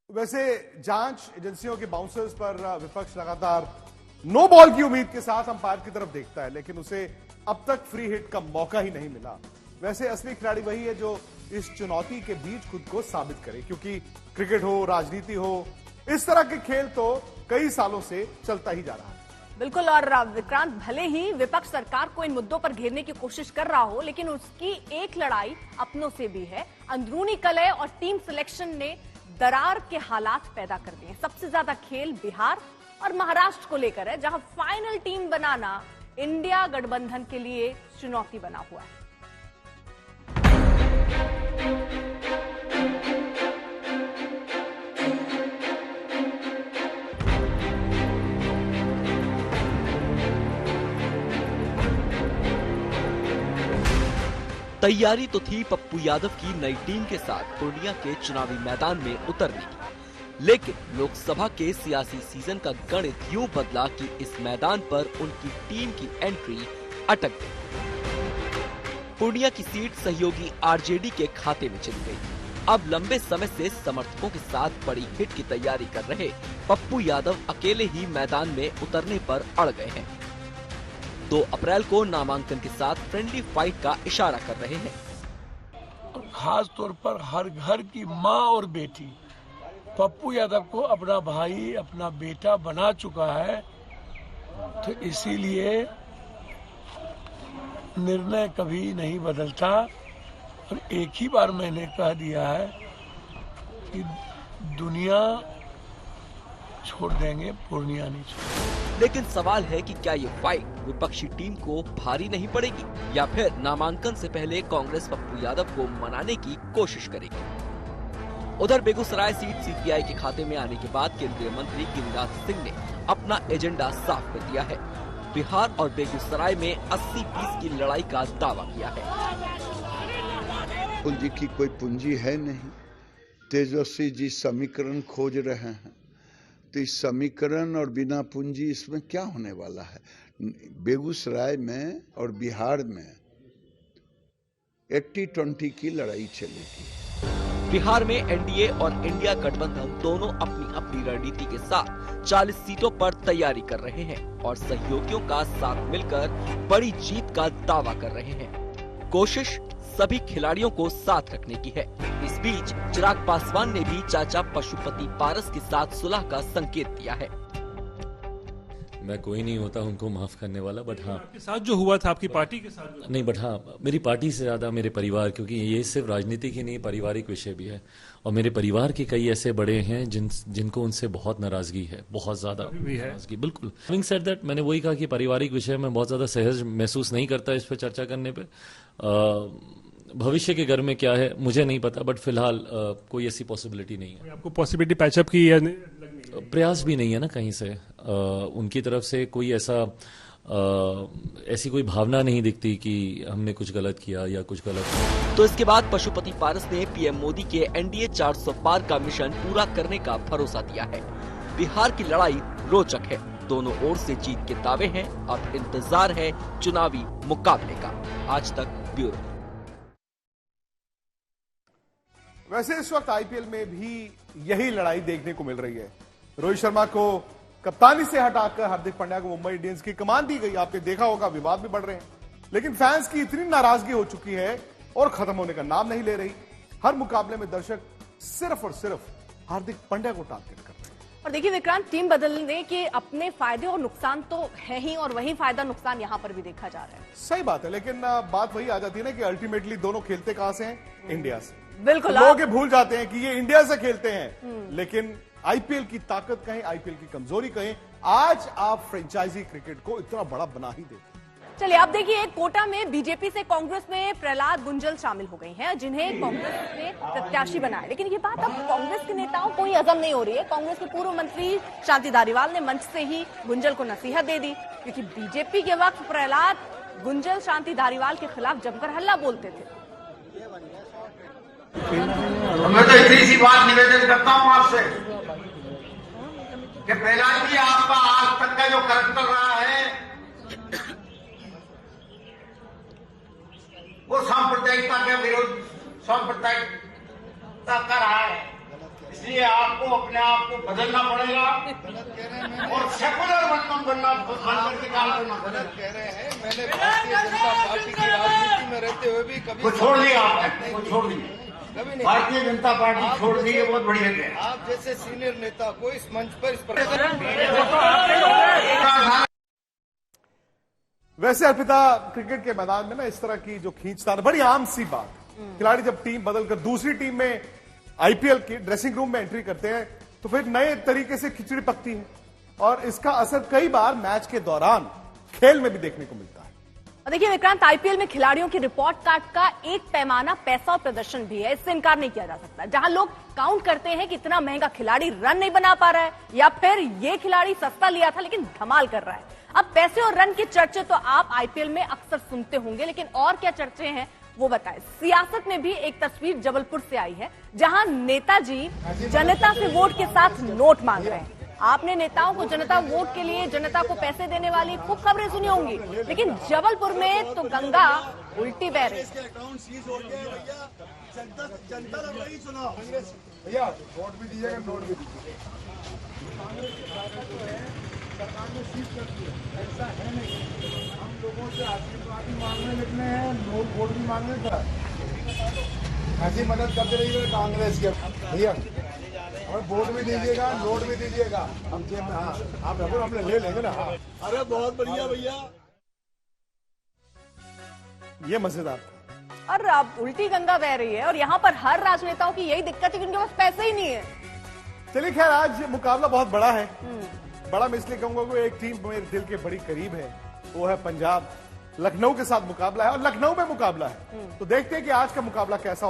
वैसे जांच एजेंसियों के बाउंसर्स पर विपक्ष लगातार नो बॉल की उम्मीद के साथ अंपायर की तरफ देखता है, लेकिन उसे अब तक फ्री हिट का मौका ही नहीं मिला। वैसे असली खिलाड़ी वही है जो इस चुनौती के बीच खुद को साबित करे, क्योंकि क्रिकेट हो, राजनीति हो, इस तरह के खेल तो कई सालों से चलता ही जा रहा है। बिल्कुल। और विक्रांत, भले ही विपक्ष सरकार को इन मुद्दों पर घेरने की कोशिश कर रहा हो, लेकिन उसकी एक लड़ाई अपनों से भी है। अंदरूनी कलह और टीम सिलेक्शन ने दरार के हालात पैदा कर दिए। सबसे ज्यादा खेल बिहार और महाराष्ट्र को लेकर है, जहां फाइनल टीम बनाना इंडिया गठबंधन के लिए चुनौती बना हुआ है। तैयारी तो थी पप्पू यादव की नई टीम के साथ पूर्णिया के चुनावी मैदान में उतरने की, लेकिन लोकसभा के सियासी सीजन का गणित यूं बदला कि इस मैदान पर उनकी टीम की एंट्री अटक गई। पूर्णिया की सीट सहयोगी आरजेडी के खाते में चली गई। अब लंबे समय से समर्थकों के साथ बड़ी हिट की तैयारी कर रहे पप्पू यादव अकेले ही मैदान में उतरने पर अड़ गए हैं। 2 अप्रैल को नामांकन के साथ फ्रेंडली फाइट का इशारा कर रहे हैं। और खास तौर पर हर घर की माँ और बेटी पप्पू यादव को अपना भाई, अपना बेटा बना चुका है, तो इसीलिए निर्णय कभी नहीं बदलता। और एक ही बार मैंने कह दिया है कि दुनिया छोड़ देंगे, पूर्णिया नहीं छोड़। लेकिन सवाल है कि क्या ये फाइट विपक्षी टीम को भारी नहीं पड़ेगी, या फिर नामांकन से पहले कांग्रेस पप्पू यादव को मनाने की कोशिश करेगी। उधर बेगूसराय सीट सीपीआई के खाते में आने के बाद केंद्रीय मंत्री गिरिराज सिंह ने अपना एजेंडा साफ कर दिया है। बिहार और बेगूसराय में 80-20 की लड़ाई का दावा किया है। पूंजी की कोई पूंजी है नहीं। तेजस्वी जी समीकरण खोज रहे हैं, तो इस समीकरण और बिना पूंजी इसमें क्या होने वाला है। बेगूसराय में और बिहार में 80-20 की लड़ाई चलेगी। बिहार में एनडीए और इंडिया गठबंधन दोनों अपनी अपनी रणनीति के साथ 40 सीटों पर तैयारी कर रहे हैं और सहयोगियों का साथ मिलकर बड़ी जीत का दावा कर रहे हैं। कोशिश सभी खिलाड़ियों को साथ रखने की है। इस बीच चिराग पासवान ने भी चाचा पशुपति पारस के साथ सुलह का संकेत दिया है। मैं कोई नहीं होता उनको माफ करने वाला, बट हाँ, आपके साथ जो हुआ था, आपकी पार्टी के साथ नहीं, बट हाँ, मेरी पार्टी से ज्यादा मेरे परिवार, क्योंकि ये सिर्फ राजनीति की नहीं, पारिवारिक विषय भी है। और मेरे परिवार के कई ऐसे बड़े हैं जिनको उनसे बहुत नाराजगी है, बहुत ज्यादा नाराजगी। बिल्कुल। हैविंग सेड दैट, मैंने वही कहा कि पारिवारिक विषय में बहुत ज्यादा सहज महसूस नहीं करता इस पर चर्चा करने पे। भविष्य के घर में क्या है मुझे नहीं पता, बट फिलहाल कोई ऐसी पॉसिबिलिटी नहीं है। आपको पॉसिबिलिटी पैचअप की या प्रयास भी नहीं है ना कहीं से, उनकी तरफ से कोई ऐसी कोई भावना नहीं दिखती कि हमने कुछ गलत किया या कुछ गलत। तो इसके बाद पशुपति पारस ने पीएम मोदी के एनडीए 400 पार का मिशन पूरा करने का भरोसा दिया है। बिहार की लड़ाई रोचक है, दोनों ओर से जीत के दावे हैं। अब इंतजार है चुनावी मुकाबले का। आज तक ब्यूरो। वैसे इस वक्त आईपीएल में भी यही लड़ाई देखने को मिल रही है। रोहित शर्मा को कप्तानी से हटाकर हार्दिक पांड्या को मुंबई इंडियंस की कमान दी गई। आपने देखा होगा, विवाद भी बढ़ रहे हैं, लेकिन फैंस की इतनी नाराजगी हो चुकी है और खत्म होने का नाम नहीं ले रही। हर मुकाबले में दर्शक सिर्फ और सिर्फ हार्दिक पांड्या को टारगेट कर रहे हैं। और देखिए विक्रांत, टीम बदलने के अपने फायदे और नुकसान तो है ही, और वही फायदा नुकसान यहाँ पर भी देखा जा रहा है। सही बात है, लेकिन बात वही आ जाती है ना कि अल्टीमेटली दोनों खेलते कहां से हैं? इंडिया से। बिल्कुल। तो लोग भूल जाते हैं कि ये इंडिया से खेलते हैं, लेकिन आईपीएल की ताकत कहें, आईपीएल की कमजोरी कहें, आज आप फ्रेंचाइजी क्रिकेट को इतना बड़ा बना ही देते। चलिए आप देखिए, कोटा में बीजेपी से कांग्रेस में प्रहलाद गुंजल शामिल हो गई हैं, जिन्हें कांग्रेस ने प्रत्याशी बनाया। लेकिन ये बात अब कांग्रेस के नेताओं को ही हजम नहीं हो रही है। कांग्रेस के पूर्व मंत्री शांति धारीवाल ने मंच से ही गुंजल को नसीहत दे दी, क्योंकि बीजेपी के वक्त प्रहलाद गुंजल शांति धारीवाल के खिलाफ जमकर हल्ला बोलते थे। मैं तो इतनी सी बात निवेदन करता हूं आपसे कि प्रहलाद जी, आपका आज तक का जो करैक्टर रहा है वो सांप्रदायिकता के विरुद्ध सांप्रदायिकता का रहा है। इसलिए आपको अपने आप को बदलना पड़ेगा और सेकुलर बनना बन करके काम करना गलत कह रहे हैं। मैंने भारतीय जनता पार्टी की राजनीति में रहते हुए भी कभी वो छोड़ दिया आपने, वो छोड़ दिया। कभी नहीं। भारतीय जनता पार्टी छोड़ दी है, बहुत बढ़िया है। आप जैसे सीनियर नेता को इस मंच पर इस प्रकार वैसे अर्पिता, क्रिकेट के मैदान में ना इस तरह की जो खींचतान, बड़ी आम सी बात। खिलाड़ी जब टीम बदलकर दूसरी टीम में आईपीएल के ड्रेसिंग रूम में एंट्री करते हैं तो फिर नए तरीके से खिचड़ी पकती है और इसका असर कई बार मैच के दौरान खेल में भी देखने को मिलता है। और देखिए विक्रांत, आईपीएल में खिलाड़ियों की रिपोर्ट कार्ड का एक पैमाना पैसा और प्रदर्शन भी है, इससे इनकार नहीं किया जा सकता। जहां लोग काउंट करते हैं कि इतना महंगा खिलाड़ी रन नहीं बना पा रहा है या फिर ये खिलाड़ी सस्ता लिया था लेकिन धमाल कर रहा है। अब पैसे और रन के चर्चे तो आप आईपीएल में अक्सर सुनते होंगे, लेकिन और क्या चर्चे हैं वो बताएं। सियासत में भी एक तस्वीर जबलपुर से आई है जहां नेताजी जनता से वोट के साथ नोट मांग रहे हैं। आपने नेताओं को जनता वोट के लिए जनता को पैसे देने वाली खूब खबरें सुनी होंगी, लेकिन जबलपुर में तो गंगा उल्टी बह रही है। भैया वोट भी दीजिएगा, नोट भी दीजिएगा। सरकार ने सीज कर दिया, ऐसा है नहीं। हम लोगों से आशीर्वाद भी मांगने निकले हैं, नोट वोट भी मांगने का। ऐसी मदद करते रहिए कांग्रेस के भैया, और वोट भी दीजिएगा, नोट भी दीजिएगा। हम जेब में, हाँ आप रखो, हम ले लेंगे ना। हाँ अरे बहुत बढ़िया भैया, ये मजेदार। और अब उल्टी गंगा बह रही है और यहाँ पर हर राजनेताओं की यही दिक्कत है कि उनके पास पैसे ही नहीं है। चलिए खैर, आज मुकाबला बहुत बड़ा है। बड़ा मैं इसलिए कहूंगा कि एक टीम मेरे दिल के बड़ी करीब है, वो है पंजाब। लखनऊ के साथ मुकाबला है और लखनऊ में मुकाबला है, तो देखते हैं कि आज का मुकाबला कैसा होगा।